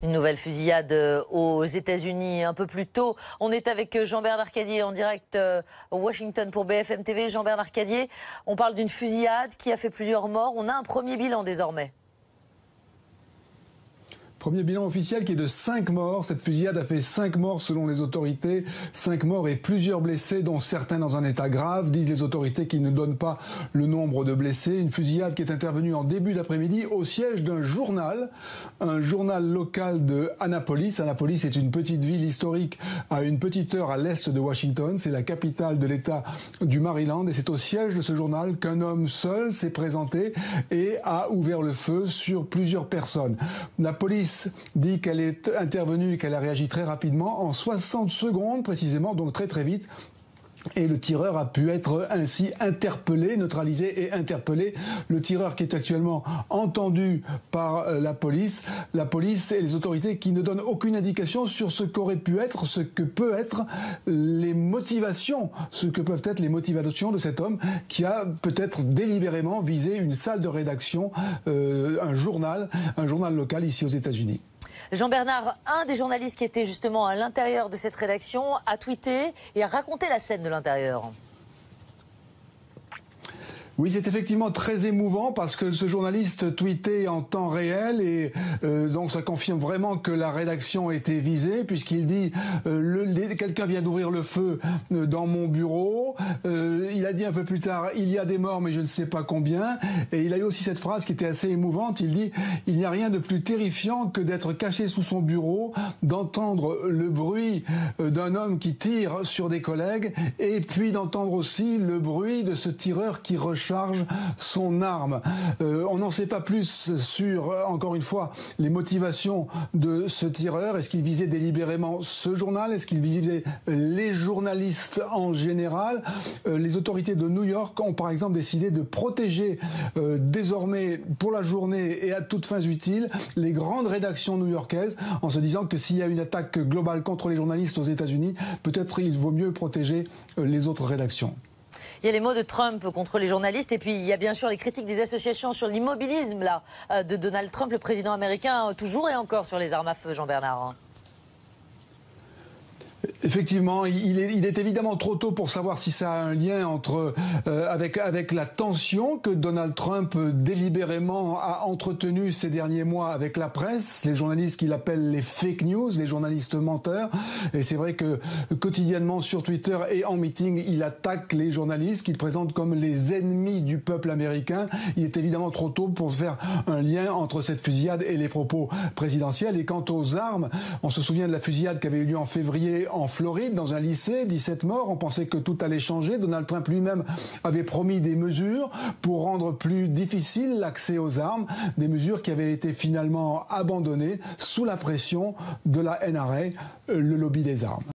Une nouvelle fusillade aux États-Unis un peu plus tôt. On est avec Jean-Bernard Cadier en direct Washington pour BFM TV. Jean-Bernard Cadier, on parle d'une fusillade qui a fait plusieurs morts. On a un premier bilan désormais. Premier bilan officiel qui est de 5 morts. Cette fusillade a fait 5 morts selon les autorités. 5 morts et plusieurs blessés, dont certains dans un état grave, disent les autorités qui ne donnent pas le nombre de blessés. Une fusillade qui est intervenue en début d'après-midi au siège d'un journal, un journal local de Annapolis. Annapolis est une petite ville historique à une petite heure à l'est de Washington. C'est la capitale de l'État du Maryland et c'est au siège de ce journal qu'un homme seul s'est présenté et a ouvert le feu sur plusieurs personnes. La police dit qu'elle est intervenue et qu'elle a réagi très rapidement, en 60 secondes précisément, donc très très vite. Et le tireur a pu être ainsi interpellé, neutralisé et interpellé. Le tireur qui est actuellement entendu par la police et les autorités qui ne donnent aucune indication sur ce qu'aurait pu être, ce que peuvent être les motivations de cet homme qui a peut-être délibérément visé une salle de rédaction, un journal local ici aux États-Unis. Jean-Bernard, un des journalistes qui était justement à l'intérieur de cette rédaction a tweeté et a raconté la scène de l'intérieur. Oui, c'est effectivement très émouvant parce que ce journaliste tweetait en temps réel et donc ça confirme vraiment que la rédaction était visée puisqu'il dit quelqu'un vient d'ouvrir le feu dans mon bureau. Il a dit un peu plus tard, il y a des morts mais je ne sais pas combien. Et il a eu aussi cette phrase qui était assez émouvante. Il dit, il n'y a rien de plus terrifiant que d'être caché sous son bureau, d'entendre le bruit d'un homme qui tire sur des collègues et puis d'entendre aussi le bruit de ce tireur qui recharge son arme. On n'en sait pas plus sur, encore une fois, les motivations de ce tireur. Est-ce qu'il visait délibérément ce journal? Est-ce qu'il visait les journalistes en général? Les autorités de New York ont par exemple décidé de protéger désormais pour la journée et à toutes fins utiles les grandes rédactions new-yorkaises en se disant que s'il y a une attaque globale contre les journalistes aux États-Unis, peut-être il vaut mieux protéger les autres rédactions. Il y a les mots de Trump contre les journalistes et puis il y a bien sûr les critiques des associations sur l'immobilisme de Donald Trump, le président américain, toujours et encore sur les armes à feu, Jean-Bernard. Effectivement, il est évidemment trop tôt pour savoir si ça a un lien avec la tension que Donald Trump délibérément a entretenue ces derniers mois avec la presse, les journalistes qu'il appelle les fake news, les journalistes menteurs. Et c'est vrai que quotidiennement sur Twitter et en meeting, il attaque les journalistes qu'il présente comme les ennemis du peuple américain. Il est évidemment trop tôt pour faire un lien entre cette fusillade et les propos présidentiels. Et quant aux armes, on se souvient de la fusillade qui avait eu lieu en février en Floride, dans un lycée, 17 morts. On pensait que tout allait changer. Donald Trump lui-même avait promis des mesures pour rendre plus difficile l'accès aux armes, des mesures qui avaient été finalement abandonnées sous la pression de la NRA, le lobby des armes.